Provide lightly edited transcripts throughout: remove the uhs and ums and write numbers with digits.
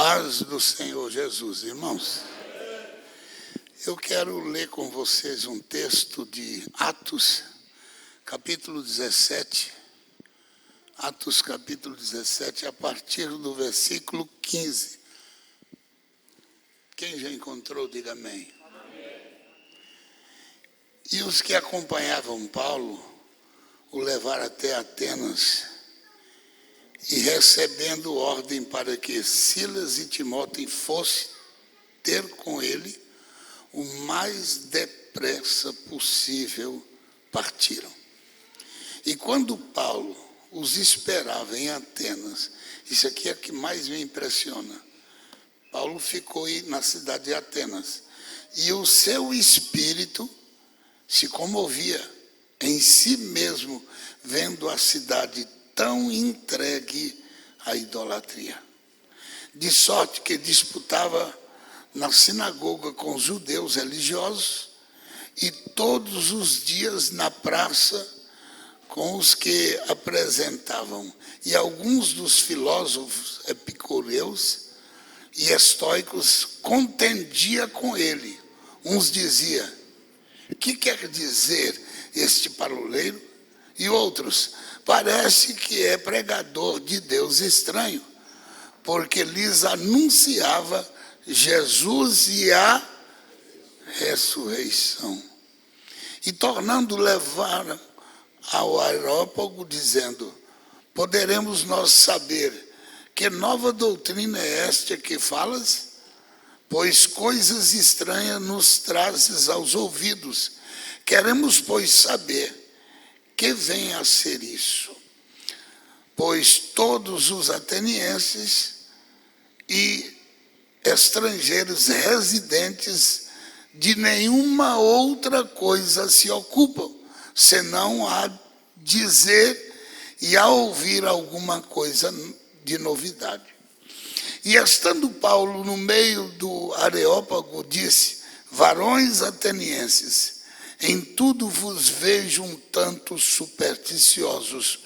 paz do Senhor Jesus, irmãos. Eu quero ler com vocês um texto de Atos, capítulo 17. Atos, capítulo 17, a partir do versículo 15. Quem já encontrou, diga amém. E os que acompanhavam Paulo o levaram até Atenas, e recebendo ordem para que Silas e Timóteo fossem ter com ele, o mais depressa possível partiram. E quando Paulo os esperava em Atenas, isso aqui é o que mais me impressiona. Paulo ficou aí na cidade de Atenas, e o seu espírito se comovia em si mesmo, vendo a cidade tão entregue à idolatria. De sorte que disputava na sinagoga com os judeus religiosos e todos os dias na praça com os que apresentavam. E alguns dos filósofos epicureus e estoicos contendia com ele. Uns diziam: que quer dizer este paroleiro? E outros: parece que é pregador de Deus estranho, porque lhes anunciava Jesus e a ressurreição. E tornando, levaram ao Areópago, dizendo: poderemos nós saber que nova doutrina é esta que falas? Pois coisas estranhas nos trazes aos ouvidos. Queremos, pois, saber que vem a ser isso. Pois todos os atenienses e estrangeiros residentes de nenhuma outra coisa se ocupam, senão a dizer e a ouvir alguma coisa de novidade. E estando Paulo no meio do Areópago, disse: varões atenienses, em tudo vos vejo um tanto supersticiosos,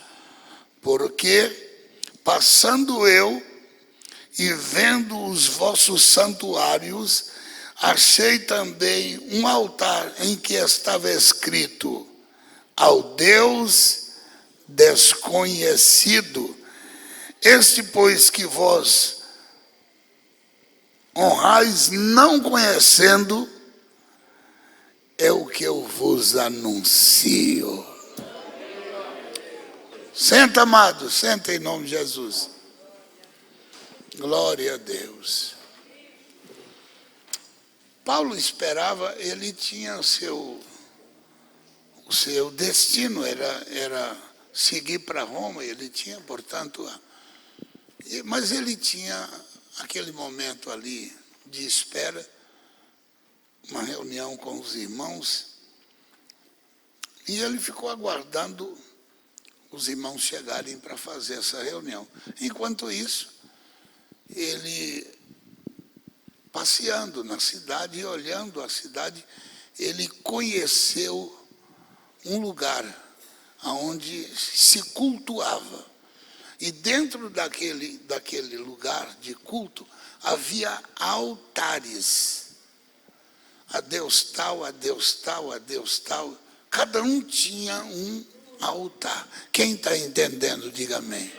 porque, passando eu e vendo os vossos santuários, achei também um altar em que estava escrito: ao Deus desconhecido. Este, pois, que vós honrais não conhecendo, é o que eu vos anuncio. Senta, amado, senta em nome de Jesus. Glória a Deus. Paulo esperava, ele tinha o seu destino, era seguir para Roma, ele tinha, portanto, mas ele tinha aquele momento ali de espera, uma reunião com os irmãos, e ele ficou aguardando os irmãos chegarem para fazer essa reunião. Enquanto isso, ele, passeando na cidade e olhando a cidade, ele conheceu um lugar onde se cultuava. E dentro daquele lugar de culto havia altares. A Deus tal, a Deus tal, a Deus tal. Cada um tinha um altar. Quem está entendendo, diga amém.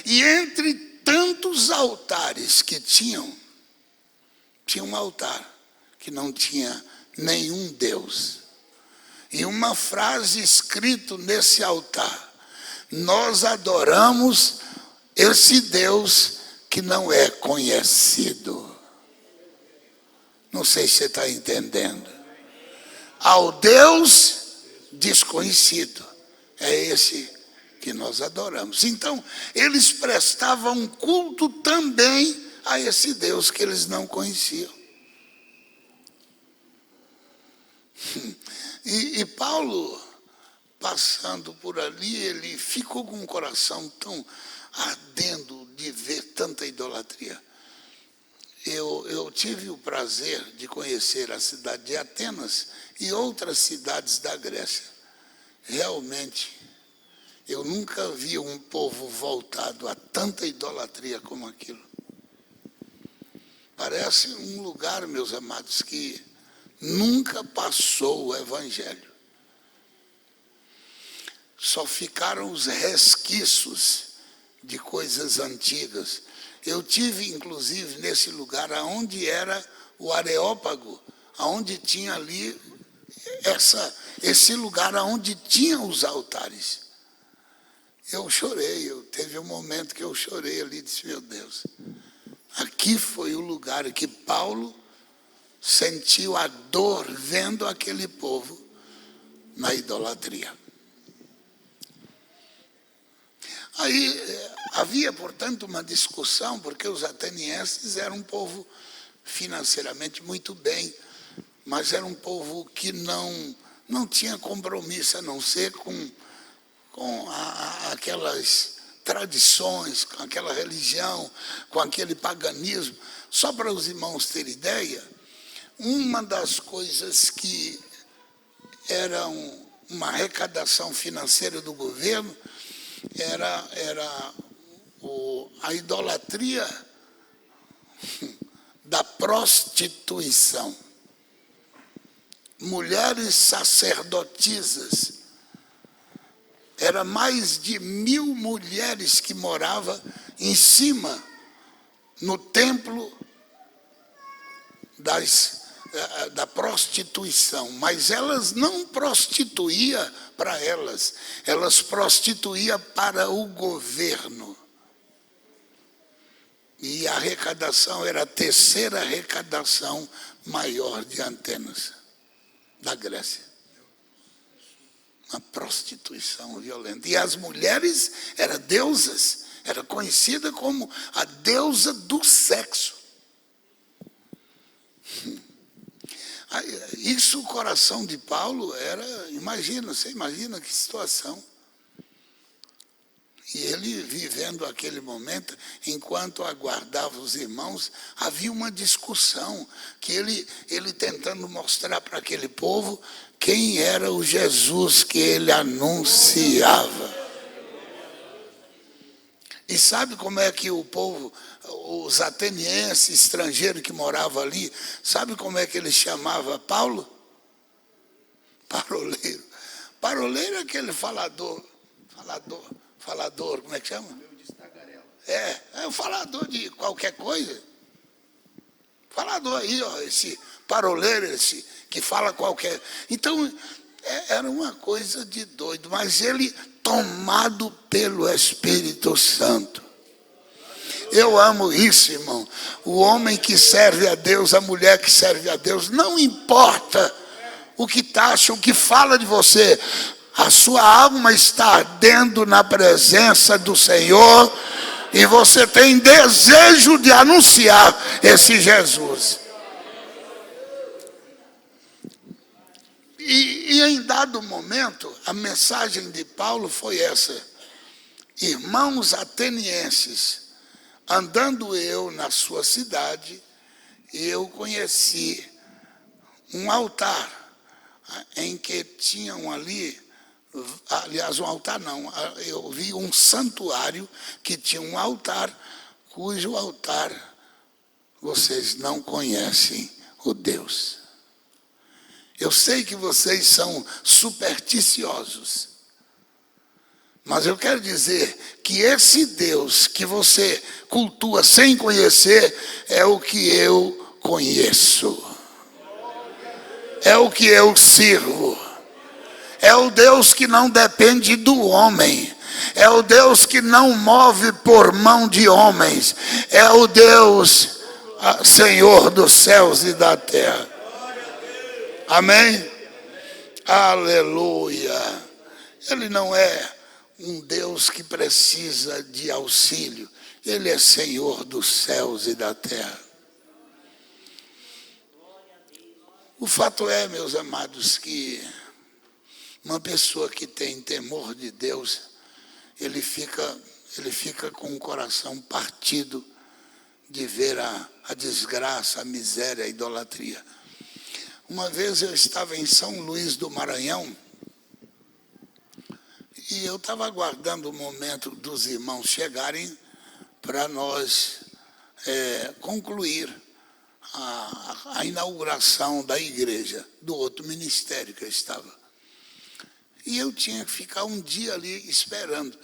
E entre tantos altares que tinha um altar que não tinha nenhum Deus. E uma frase escrita nesse altar: nós adoramos esse Deus que não é conhecido. Não sei se você está entendendo. Ao Deus desconhecido. É esse que nós adoramos. Então, eles prestavam culto também a esse Deus que eles não conheciam. E Paulo, passando por ali, ele ficou com o coração tão ardendo de ver tanta idolatria. Eu tive o prazer de conhecer a cidade de Atenas e outras cidades da Grécia. Realmente, eu nunca vi um povo voltado a tanta idolatria como aquilo. Parece um lugar, meus amados, que nunca passou o Evangelho. Só ficaram os resquícios de coisas antigas. Eu tive, inclusive, nesse lugar, onde era o Areópago, onde tinha ali esse lugar onde tinha os altares. Eu chorei, teve um momento que eu chorei ali e disse, meu Deus, aqui foi o lugar que Paulo sentiu a dor vendo aquele povo na idolatria. Aí havia, portanto, uma discussão, porque os atenienses eram um povo financeiramente muito bem, mas era um povo que não tinha compromisso a não ser com aquelas tradições, com aquela religião, com aquele paganismo. Só para os irmãos terem ideia, uma das coisas que era uma arrecadação financeira do governo era a idolatria da prostituição. Mulheres sacerdotisas. Era mais de 1000 mulheres que moravam em cima, no templo da prostituição. Mas elas não prostituíam para elas prostituíam para o governo. E a arrecadação era a terceira arrecadação maior de Atenas, da Grécia. Uma prostituição violenta. E as mulheres eram deusas, era conhecida como a deusa do sexo. Isso, o coração de Paulo era, você imagina que situação. E ele, vivendo aquele momento, enquanto aguardava os irmãos, havia uma discussão, que ele tentando mostrar para aquele povo quem era o Jesus que ele anunciava. E sabe como é que o povo, os atenienses, estrangeiros que moravam ali, sabe como é que ele chamava Paulo? Paroleiro. Paroleiro é aquele falador, como é que chama? É o falador de qualquer coisa. Falador aí, ó, esse paroleiro, esse que fala qualquer... Então, era uma coisa de doido, mas ele tomado pelo Espírito Santo. Eu amo isso, irmão. O homem que serve a Deus, a mulher que serve a Deus, não importa o que taxa, o que fala de você, a sua alma está ardendo na presença do Senhor e você tem desejo de anunciar esse Jesus. E em dado momento, a mensagem de Paulo foi essa: irmãos atenienses, andando eu na sua cidade, eu conheci um altar em que tinham ali, aliás, um altar não, eu vi um santuário que tinha um altar, cujo altar vocês não conhecem o Deus. Eu sei que vocês são supersticiosos, mas eu quero dizer que esse Deus que você cultua sem conhecer é o que eu conheço. É o que eu sirvo. É o Deus que não depende do homem. É o Deus que não move por mão de homens. É o Deus, Senhor dos céus e da terra. Amém? Aleluia. Ele não é um Deus que precisa de auxílio. Ele é Senhor dos céus e da terra. O fato é, meus amados, que uma pessoa que tem temor de Deus, ele fica com o coração partido de ver a desgraça, a miséria, a idolatria. Uma vez eu estava em São Luís do Maranhão e eu estava aguardando o momento dos irmãos chegarem para nós concluir a inauguração da igreja, do outro ministério que eu estava. E eu tinha que ficar um dia ali esperando.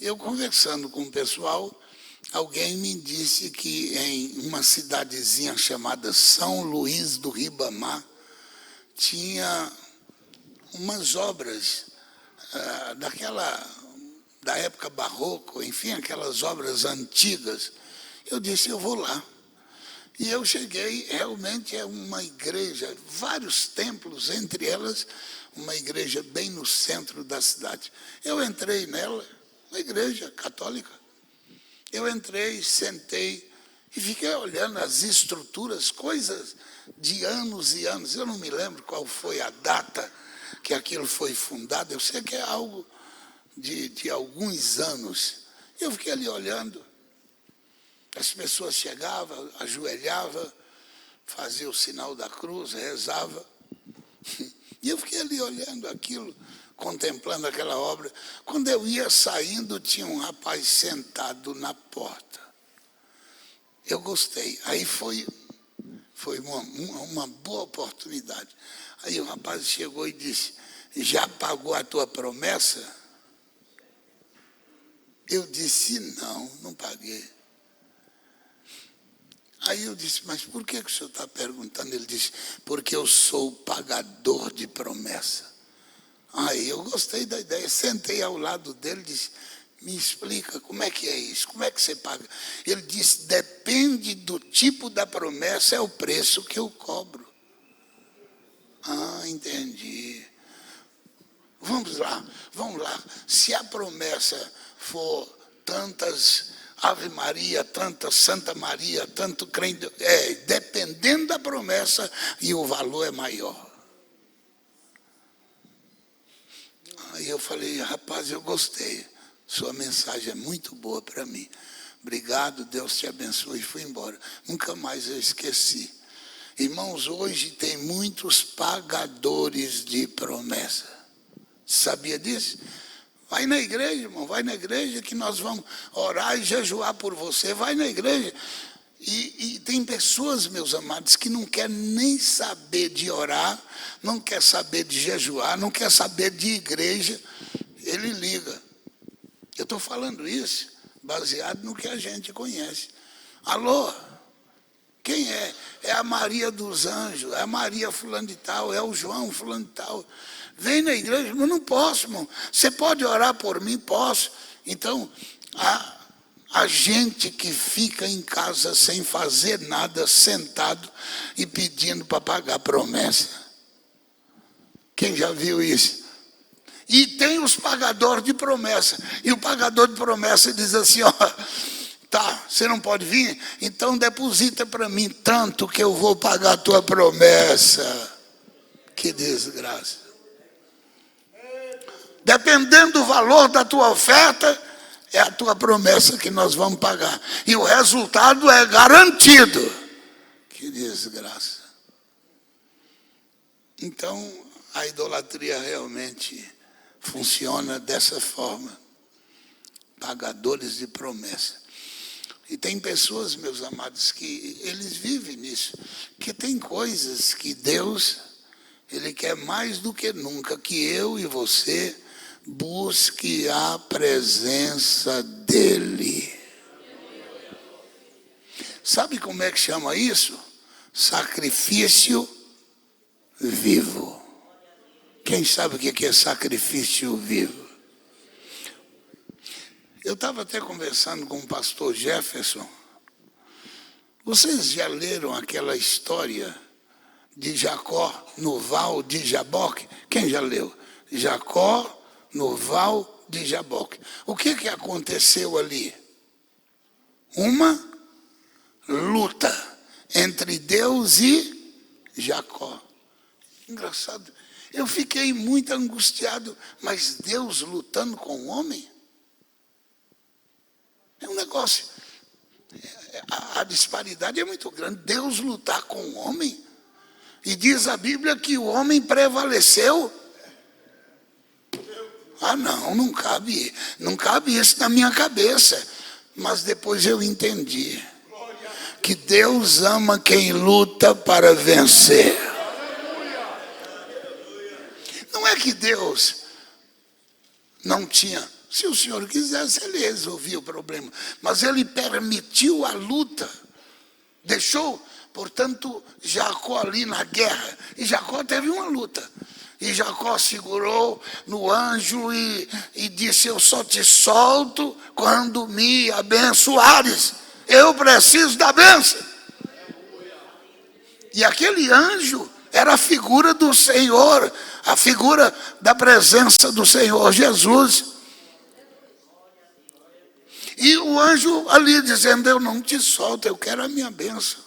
Eu conversando com o pessoal, alguém me disse que em uma cidadezinha chamada São Luís do Ribamar, tinha umas obras da época barroco, enfim, aquelas obras antigas. Eu disse, eu vou lá. E eu cheguei, realmente é uma igreja, vários templos, entre elas, uma igreja bem no centro da cidade. Eu entrei nela, uma igreja católica. Eu entrei, sentei e fiquei olhando as estruturas, coisas de anos e anos. Eu não me lembro qual foi a data que aquilo foi fundado, eu sei que é algo de alguns anos. Eu fiquei ali olhando. As pessoas chegavam, ajoelhavam, faziam o sinal da cruz, rezavam. E eu fiquei ali olhando aquilo, contemplando aquela obra. Quando eu ia saindo, tinha um rapaz sentado na porta. Eu gostei. Aí foi uma boa oportunidade. Aí o rapaz chegou e disse, já pagou a tua promessa? Eu disse, não paguei. Aí eu disse, mas por que o senhor está perguntando? Ele disse, porque eu sou pagador de promessa. Aí eu gostei da ideia, sentei ao lado dele e disse, me explica, como é que é isso? Como é que você paga? Ele disse, depende do tipo da promessa, é o preço que eu cobro. Ah, entendi. Vamos lá. Se a promessa for tantas Ave Maria, tanta Santa Maria, tanto crente, dependendo da promessa, e o valor é maior. Aí eu falei, rapaz, eu gostei, sua mensagem é muito boa para mim. Obrigado, Deus te abençoe, e fui embora. Nunca mais eu esqueci. Irmãos, hoje tem muitos pagadores de promessa. Sabia disso? Vai na igreja, irmão, vai na igreja que nós vamos orar e jejuar por você. Vai na igreja. E tem pessoas, meus amados, que não querem nem saber de orar, não quer saber de jejuar, não quer saber de igreja. Ele liga. Eu estou falando isso baseado no que a gente conhece. Alô? Quem é? É a Maria dos Anjos, é a Maria fulano de tal, é o João fulano de tal. Vem na igreja, mas não posso, irmão. Você pode orar por mim? Posso. Então, a gente que fica em casa sem fazer nada, sentado e pedindo para pagar promessa. Quem já viu isso? E tem os pagadores de promessa. E o pagador de promessa diz assim, ó, tá, você não pode vir? Então deposita para mim tanto que eu vou pagar a tua promessa. Que desgraça. Dependendo do valor da tua oferta, é a tua promessa que nós vamos pagar. E o resultado é garantido. Que desgraça. Então, a idolatria realmente funciona dessa forma. Pagadores de promessa. E tem pessoas, meus amados, que eles vivem nisso. Que tem coisas que Deus, Ele quer mais do que nunca que eu e você busque a presença dEle. Sabe como é que chama isso? Sacrifício vivo. Quem sabe o que é sacrifício vivo? Eu estava até conversando com o pastor Jefferson. Vocês já leram aquela história de Jacó no val de Jaboque? Quem já leu? Jacó no val de Jaboque. O que aconteceu ali? Uma luta entre Deus e Jacó. Engraçado. Eu fiquei muito angustiado, mas Deus lutando com o homem? É um negócio, a disparidade é muito grande. Deus lutar com o homem, e diz a Bíblia que o homem prevaleceu. Ah, não cabe isso na minha cabeça. Mas depois eu entendi que Deus ama quem luta para vencer. Não é que Deus não tinha, se o Senhor quisesse, ele resolvia o problema, mas ele permitiu a luta, deixou, portanto, Jacó ali na guerra, e Jacó teve uma luta, e Jacó segurou no anjo e disse: eu só te solto quando me abençoares, eu preciso da bênção. E aquele anjo era a figura do Senhor, a figura da presença do Senhor Jesus. E o anjo ali dizendo: eu não te solto, eu quero a minha bênção.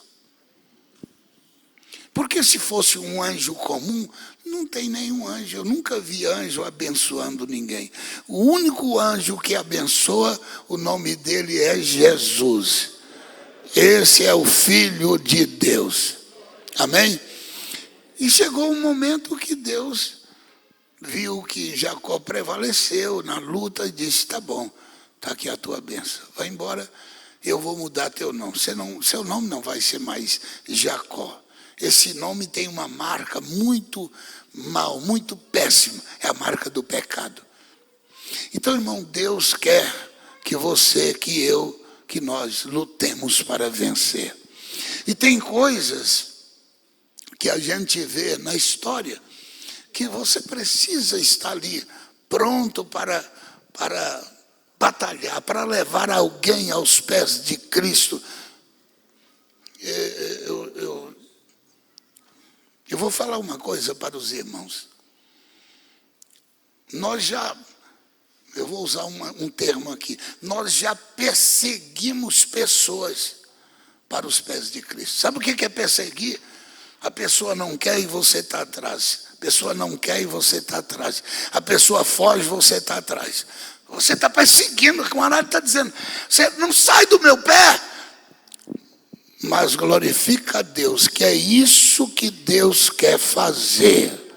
Porque se fosse um anjo comum, não tem nenhum anjo. Eu nunca vi anjo abençoando ninguém. O único anjo que abençoa, o nome dele é Jesus. Esse é o Filho de Deus. Amém? E chegou um momento que Deus viu que Jacó prevaleceu na luta e disse: tá bom, está aqui a tua bênção, vai embora, eu vou mudar teu nome. Seu nome não vai ser mais Jacó. Esse nome tem uma marca muito mal, muito péssima, é a marca do pecado. Então, irmão, Deus quer que você, que eu, que nós lutemos para vencer. E tem coisas que a gente vê na história que você precisa estar ali pronto para batalhar, para levar alguém aos pés de Cristo. Eu vou falar uma coisa para os irmãos. Eu vou usar um termo aqui, nós já perseguimos pessoas para os pés de Cristo. Sabe o que é perseguir? A pessoa não quer e você está atrás. A pessoa não quer e você está atrás. A pessoa foge e você está atrás. Você está perseguindo, o camarada está dizendo: você não sai do meu pé. Mas glorifica a Deus, que é isso que Deus quer fazer.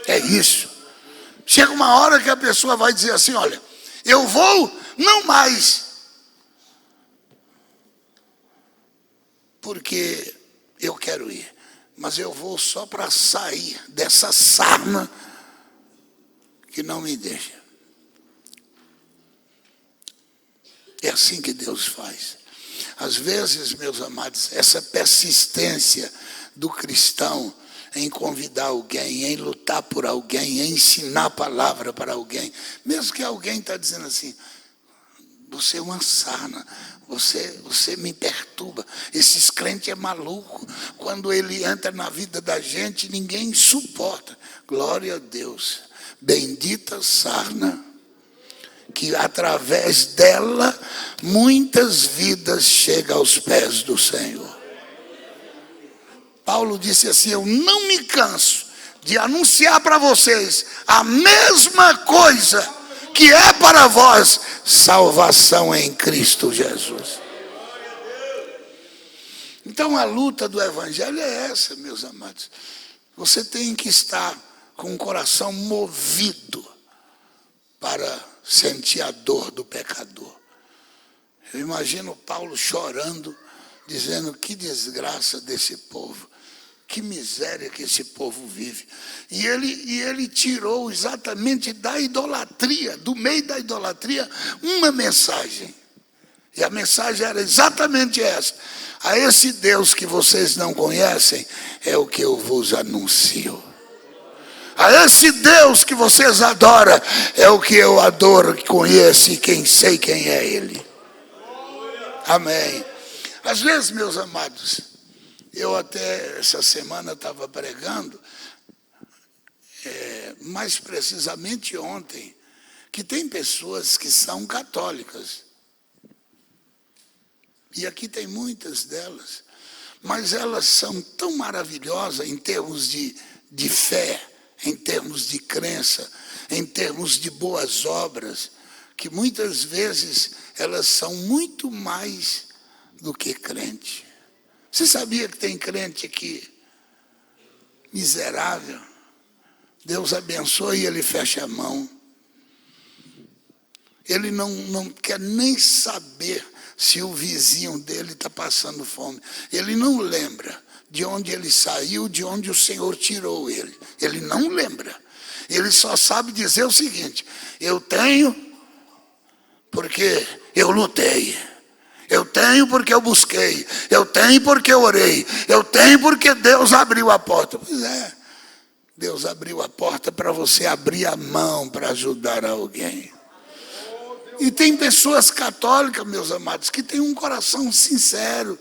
É isso. Chega uma hora que a pessoa vai dizer assim: olha, eu vou não mais, porque eu quero ir, mas eu vou só para sair dessa sarna que não me deixa. É assim que Deus faz. Às vezes, meus amados, essa persistência do cristão em convidar alguém, em lutar por alguém, em ensinar a palavra para alguém, mesmo que alguém está dizendo assim: você é uma sarna, você me perturba, esses crentes é maluco, quando ele entra na vida da gente, ninguém suporta. Glória a Deus, bendita sarna, que através dela muitas vidas chegam aos pés do Senhor. Paulo disse assim: eu não me canso de anunciar para vocês a mesma coisa que é para vós, salvação em Cristo Jesus. Então a luta do evangelho é essa, meus amados. Você tem que estar com o coração movido para sentir a dor do pecador. Eu imagino Paulo chorando, dizendo: que desgraça desse povo, que miséria que esse povo vive. E ele tirou exatamente da idolatria, do meio da idolatria, uma mensagem. E a mensagem era exatamente essa: a esse Deus que vocês não conhecem, é o que eu vos anuncio. A esse Deus que vocês adoram, é o que eu adoro, conheço e sei quem é Ele. Amém. Às vezes, meus amados, eu até essa semana estava pregando, mais precisamente ontem, que tem pessoas que são católicas. E aqui tem muitas delas. Mas elas são tão maravilhosas em termos de fé, em termos de crença, em termos de boas obras, que muitas vezes elas são muito mais do que crente. Você sabia que tem crente aqui miserável? Deus abençoe e ele fecha a mão. Ele não quer nem saber se o vizinho dele está passando fome. Ele não lembra de onde ele saiu, de onde o Senhor tirou ele. Ele não lembra. Ele só sabe dizer o seguinte: eu tenho porque eu lutei. Eu tenho porque eu busquei. Eu tenho porque eu orei. Eu tenho porque Deus abriu a porta. Pois é, Deus abriu a porta para você abrir a mão para ajudar alguém. E tem pessoas católicas, meus amados, que têm um coração sincero.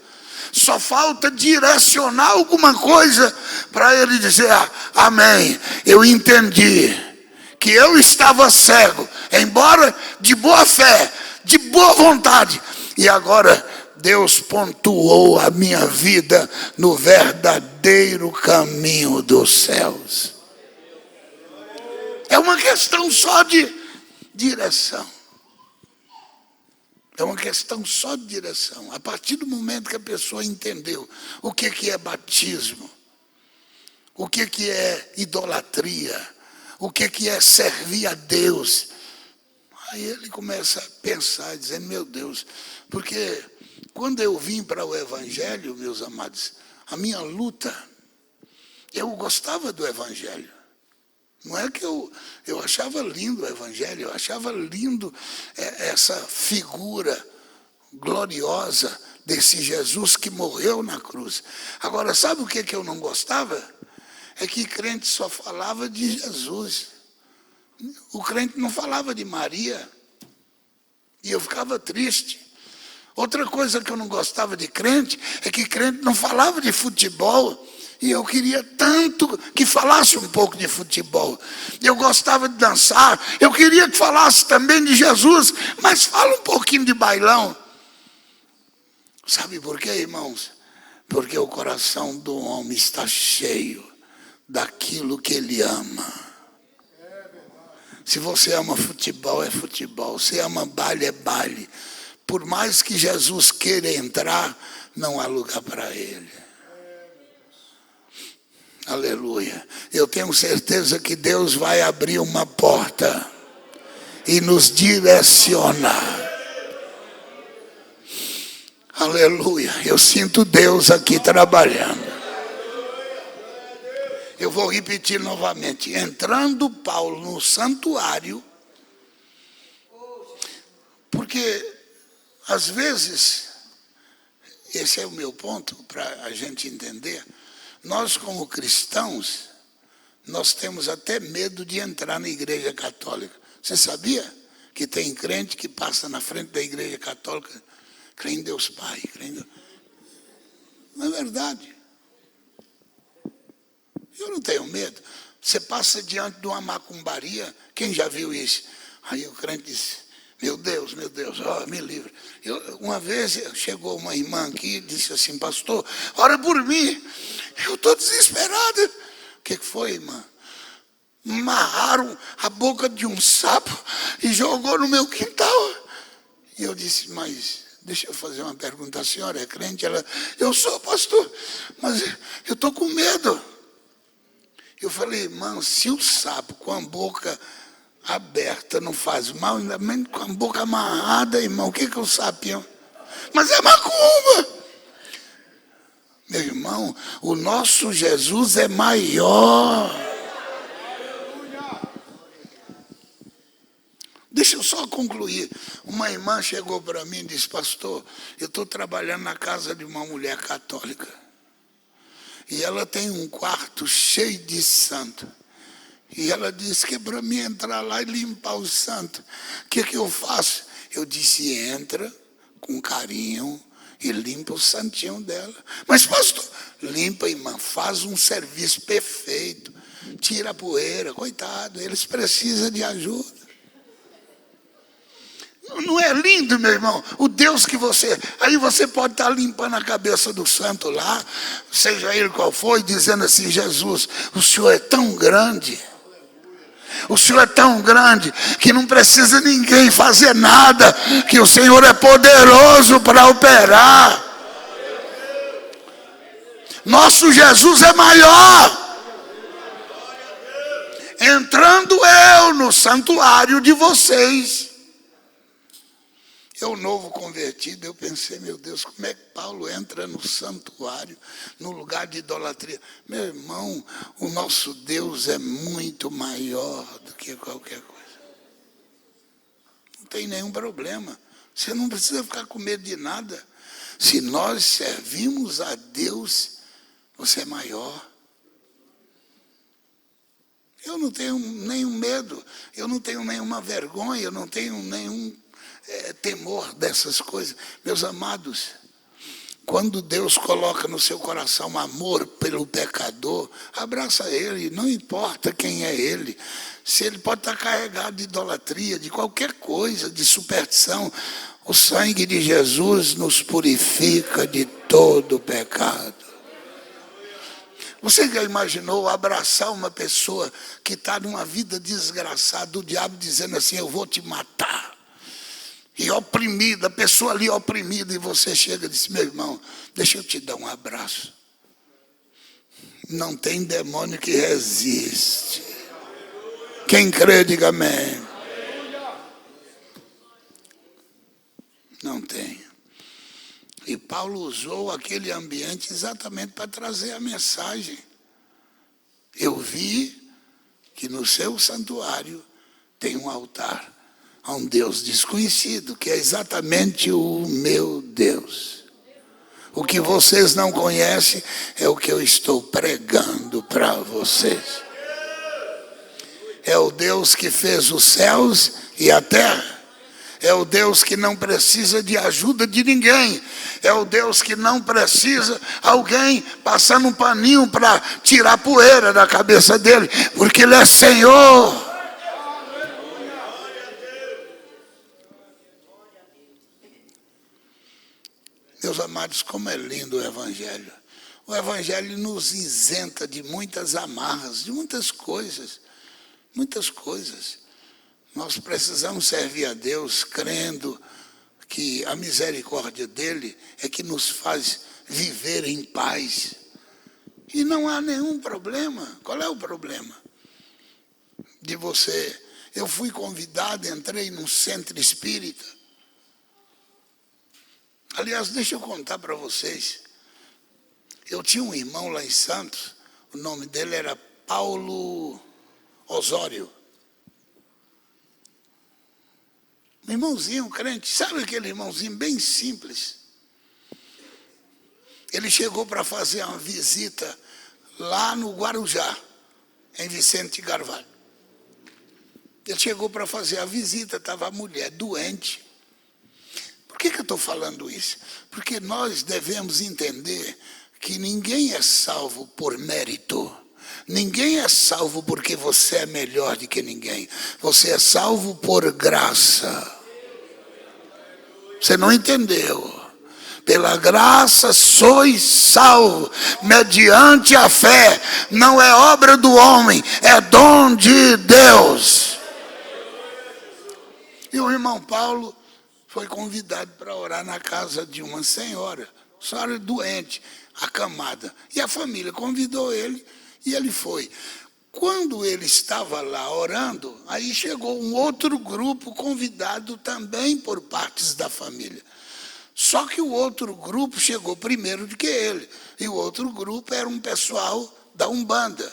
Só falta direcionar alguma coisa para ele dizer: amém, eu entendi que eu estava cego, embora de boa fé, de boa vontade, e agora Deus pontuou a minha vida no verdadeiro caminho dos céus. É uma questão só de direção. É uma questão só de direção. A partir do momento que a pessoa entendeu o que é batismo, o que é idolatria, o que é servir a Deus, aí ele começa a pensar, dizendo: meu Deus, porque quando eu vim para o Evangelho, meus amados, a minha luta, eu gostava do Evangelho. Não é que eu achava lindo o Evangelho, eu achava lindo essa figura gloriosa desse Jesus que morreu na cruz. Agora, sabe o que eu não gostava? É que crente só falava de Jesus. O crente não falava de Maria. E eu ficava triste. Outra coisa que eu não gostava de crente é que crente não falava de futebol. E eu queria tanto que falasse um pouco de futebol. Eu gostava de dançar. Eu queria que falasse também de Jesus. Mas fala um pouquinho de bailão. Sabe por quê, irmãos? Porque o coração do homem está cheio daquilo que ele ama. Se você ama futebol, é futebol. Se ama baile, é baile. Por mais que Jesus queira entrar, não há lugar para ele. Aleluia. Eu tenho certeza que Deus vai abrir uma porta e nos direcionar. Aleluia. Eu sinto Deus aqui trabalhando. Eu vou repetir novamente. Entrando Paulo no santuário, porque às vezes, esse é o meu ponto para a gente entender. Nós, como cristãos, nós temos até medo de entrar na igreja católica. Você sabia que tem crente que passa na frente da igreja católica, crê em Deus Pai, crê em Deus... Não é verdade. Eu não tenho medo. Você passa diante de uma macumbaria, quem já viu isso? Aí o crente disse: meu Deus, oh, me livre. Uma vez chegou uma irmã aqui e disse assim: pastor, ora por mim, eu estou desesperada. O que foi, irmã? Amarraram a boca de um sapo e jogou no meu quintal. E eu disse: mas deixa eu fazer uma pergunta, a senhora é crente? Ela: eu sou, pastor, mas eu estou com medo. Eu falei: irmão, se o sapo com a boca aberta não faz mal, ainda menos com a boca amarrada, irmão, o que o sapinho? Mas é macumba. Meu irmão, o nosso Jesus é maior. Deixa eu só concluir. Uma irmã chegou para mim e disse: pastor, eu estou trabalhando na casa de uma mulher católica. E ela tem um quarto cheio de santo. E ela disse que para mim entrar lá e limpar o santo, o que eu faço? Eu disse: entra com carinho e limpa o santinho dela. Mas pastor, limpa, irmã, faz um serviço perfeito, tira a poeira, coitado, eles precisam de ajuda. Não é lindo, meu irmão? O Deus que você... Aí você pode estar limpando a cabeça do santo lá, seja ele qual for, e dizendo assim: Jesus, o Senhor é tão grande. O Senhor é tão grande que não precisa ninguém fazer nada, que o Senhor é poderoso para operar. Nosso Jesus é maior. Entrando eu no santuário de vocês, Eu, novo convertido, eu pensei, meu Deus, como é que Paulo entra no santuário, no lugar de idolatria? Meu irmão, o nosso Deus é muito maior do que qualquer coisa. Não tem nenhum problema. Você não precisa ficar com medo de nada. Se nós servimos a Deus, você é maior. Eu não tenho nenhum medo, eu não tenho nenhuma vergonha, eu não tenho nenhum temor dessas coisas. Meus amados, quando Deus coloca no seu coração amor pelo pecador, abraça ele, não importa quem é ele. Se ele pode estar carregado de idolatria, de qualquer coisa, de superstição, o sangue de Jesus nos purifica de todo pecado. Você já imaginou abraçar uma pessoa que está numa vida desgraçada, o diabo dizendo assim, eu vou te matar. E oprimida, a pessoa ali oprimida, e você chega e diz, meu irmão, deixa eu te dar um abraço. Não tem demônio que resiste. Quem crê, diga amém. Não tem. E Paulo usou aquele ambiente exatamente para trazer a mensagem. Eu vi que no seu santuário tem um altar a um Deus desconhecido, que é exatamente o meu Deus. O que vocês não conhecem é o que eu estou pregando para vocês. É o Deus que fez os céus e a terra. É o Deus que não precisa de ajuda de ninguém. É o Deus que não precisa alguém passando um paninho para tirar poeira da cabeça dele, porque ele é Senhor. Meus amados, como é lindo o Evangelho. O Evangelho nos isenta de muitas amarras, de muitas coisas. Muitas coisas. Nós precisamos servir a Deus crendo que a misericórdia dele é que nos faz viver em paz. E não há nenhum problema. Qual é o problema de você? Eu fui convidado, entrei num centro espírita. Aliás, deixa eu contar para vocês. Eu tinha um irmão lá em Santos, o nome dele era Paulo Osório. Um irmãozinho crente, sabe aquele irmãozinho bem simples? Ele chegou para fazer uma visita lá no Guarujá, em Vicente Carvalho. Ele chegou para fazer a visita, estava a mulher doente. Por que eu estou falando isso? Porque nós devemos entender que ninguém é salvo por mérito. Ninguém é salvo porque você é melhor do que ninguém. Você é salvo por graça. Você não entendeu? Pela graça sois salvos, mediante a fé. Não é obra do homem, é dom de Deus. E o irmão Paulo foi convidado para orar na casa de uma senhora doente, acamada. E a família convidou ele e ele foi. Quando ele estava lá orando, aí chegou um outro grupo convidado também por partes da família. Só que o outro grupo chegou primeiro do que ele. E o outro grupo era um pessoal da Umbanda.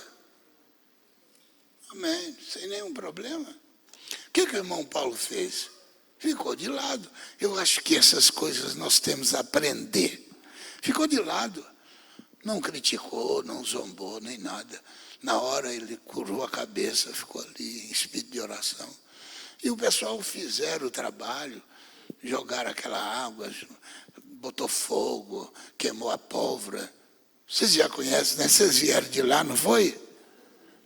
Amém, sem nenhum problema. O que o irmão Paulo fez? Ficou de lado. Eu acho que essas coisas nós temos a aprender. Ficou de lado. Não criticou, não zombou, nem nada. Na hora ele curou a cabeça, ficou ali em espírito de oração. E o pessoal fizeram o trabalho, jogaram aquela água, botou fogo, queimou a pólvora. Vocês já conhecem, né? Vocês vieram de lá, não foi?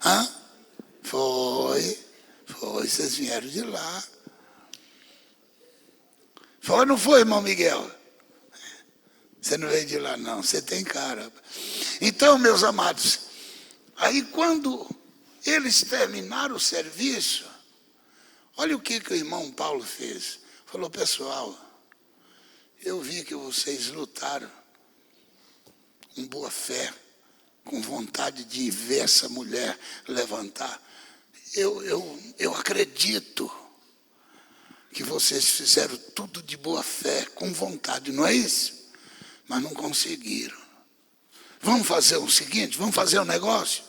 Hã? Foi, vocês vieram de lá. Foi ou não foi, irmão Miguel? Você não veio de lá, não. Você tem cara. Então, meus amados, aí quando eles terminaram o serviço, olha o que o irmão Paulo fez. Falou, pessoal, eu vi que vocês lutaram com boa fé, com vontade de ver essa mulher levantar. Eu acredito que vocês fizeram tudo de boa fé, com vontade, não é isso? Mas não conseguiram. Vamos fazer o seguinte, vamos fazer um negócio.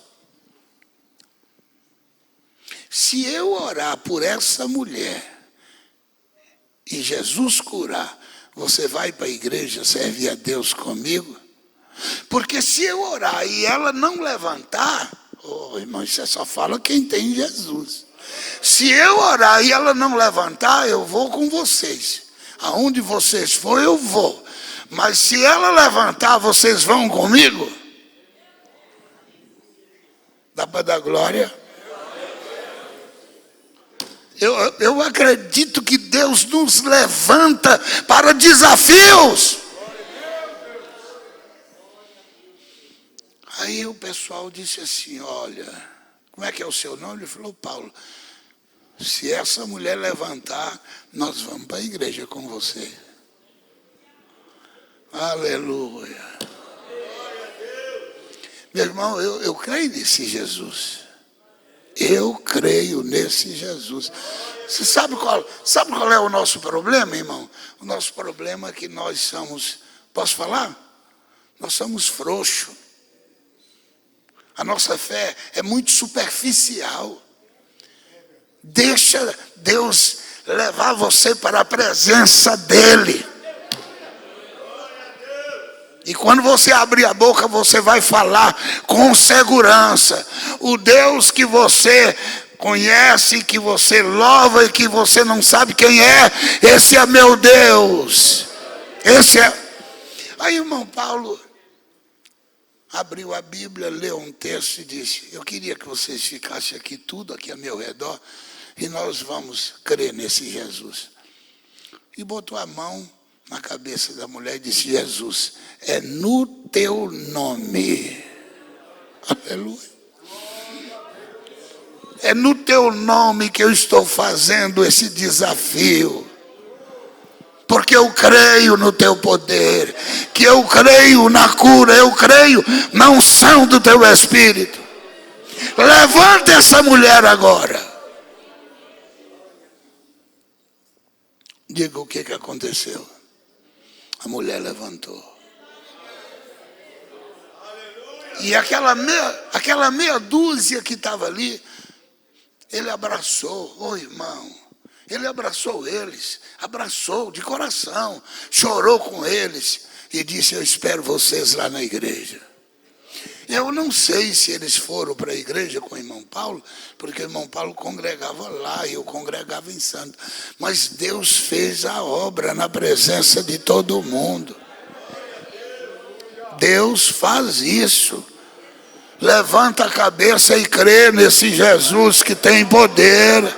Se eu orar por essa mulher e Jesus curar, você vai para a igreja servir a Deus comigo? Porque se eu orar e ela não levantar, irmão, isso só fala quem tem Jesus. Se eu orar e ela não levantar, eu vou com vocês. Aonde vocês forem, eu vou. Mas se ela levantar, vocês vão comigo? Dá para dar glória? Eu acredito que Deus nos levanta para desafios. Aí o pessoal disse assim, olha, como é que é o seu nome? Ele falou, Paulo, se essa mulher levantar, nós vamos para a igreja com você. Aleluia. Meu irmão, eu creio nesse Jesus. Eu creio nesse Jesus. Você sabe qual é o nosso problema, irmão? O nosso problema é que nós somos, posso falar? Nós somos frouxos. A nossa fé é muito superficial. Deixa Deus levar você para a presença dEle. E quando você abrir a boca, você vai falar com segurança. O Deus que você conhece, que você louva e que você não sabe quem é, esse é meu Deus. Esse é. Aí, irmão Paulo abriu a Bíblia, leu um texto e disse, eu queria que vocês ficassem aqui tudo, aqui a meu redor, e nós vamos crer nesse Jesus. E botou a mão na cabeça da mulher e disse, Jesus, é no teu nome. Aleluia. É no teu nome que eu estou fazendo esse desafio. Porque eu creio no teu poder, que eu creio na cura, eu creio na unção do teu Espírito. Levanta essa mulher agora. Diga o que aconteceu. A mulher levantou. E aquela meia dúzia que estava ali, ele abraçou, irmão. Ele abraçou eles, abraçou de coração, chorou com eles e disse, eu espero vocês lá na igreja. Eu não sei se eles foram para a igreja com o irmão Paulo, porque o irmão Paulo congregava lá e eu congregava em Santo. Mas Deus fez a obra na presença de todo mundo. Deus faz isso. Levanta a cabeça e crê nesse Jesus que tem poder.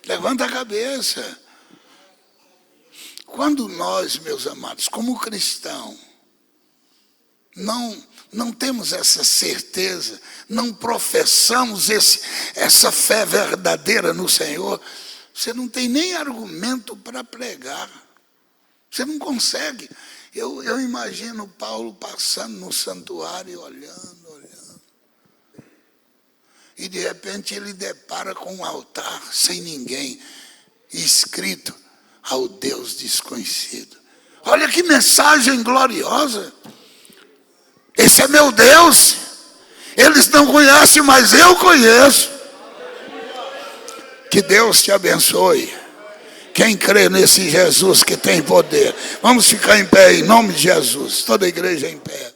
Levanta a cabeça. Quando nós, meus amados, como cristãos, não temos essa certeza, não professamos essa fé verdadeira no Senhor, você não tem nem argumento para pregar. Você não consegue. Eu imagino Paulo passando no santuário, olhando. E de repente ele depara com um altar sem ninguém, escrito ao Deus desconhecido. Olha que mensagem gloriosa. Esse é meu Deus. Eles não conhecem, mas eu conheço. Que Deus te abençoe. Quem crê nesse Jesus que tem poder. Vamos ficar em pé em nome de Jesus. Toda a igreja em pé.